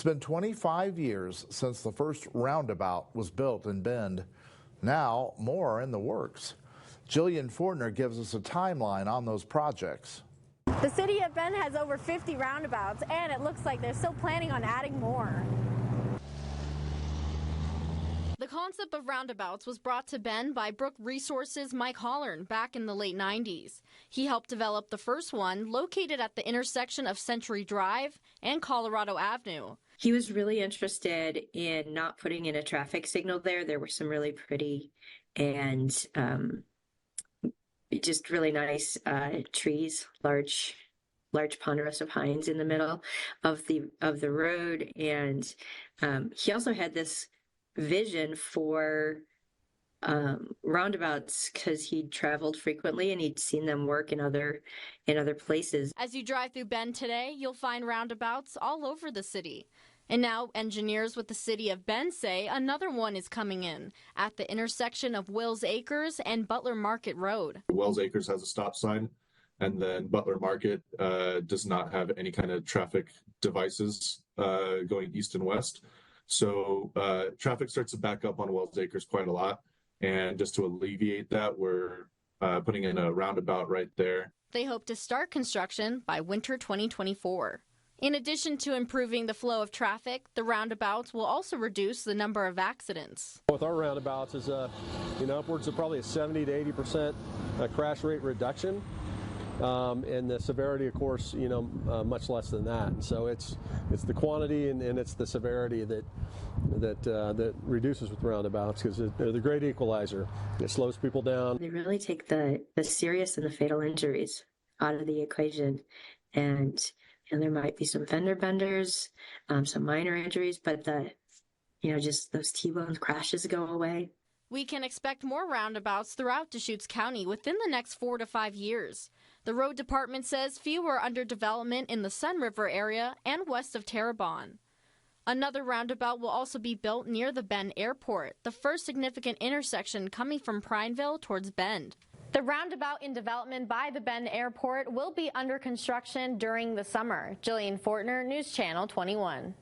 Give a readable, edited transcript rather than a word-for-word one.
It's been 25 years since the first roundabout was built in Bend. Now, more are in the works. Jillian Fortner gives us a timeline on those projects. The city of Bend has over 50 roundabouts, and it looks like they're still planning on adding more. The concept of roundabouts was brought to Bend by Brook Resources' Mike Hollern back in the late 90s. He helped develop the first one, located at the intersection of Century Drive and Colorado Avenue. He was really interested in not putting in a traffic signal there. There were some really pretty and just really nice trees, large ponderosa pines in the middle of the road, and he also had this vision for roundabouts because he'd traveled frequently and he'd seen them work in other places. As you drive through Bend today, you'll find roundabouts all over the city. And now engineers with the city of Bend say another one is coming in at the intersection of Wills Acres and Butler Market Road. Wills Acres has a stop sign, and then Butler Market does not have any kind of traffic devices going east and west. So traffic starts to back up on Wills Acres quite a lot. And just to alleviate that, we're putting in a roundabout right there. They hope to start construction by winter 2024. In addition to improving the flow of traffic, the roundabouts will also reduce the number of accidents. With our roundabouts is upwards of probably a 70 to 80% crash rate reduction. And the severity, of course, much less than that. So it's the quantity and it's the severity that reduces with roundabouts, because they're the great equalizer. It slows people down. They really take the serious and the fatal injuries out of the equation, and there might be some fender benders, some minor injuries, but just those T-bone crashes go away. We can expect more roundabouts throughout Deschutes County within the next 4 to 5 years. The road department says few are under development in the Sun River area and west of Terrebonne. Another roundabout will also be built near the Bend Airport, the first significant intersection coming from Prineville towards Bend. The roundabout in development by the Bend Airport will be under construction during the summer. Jillian Fortner, News Channel 21.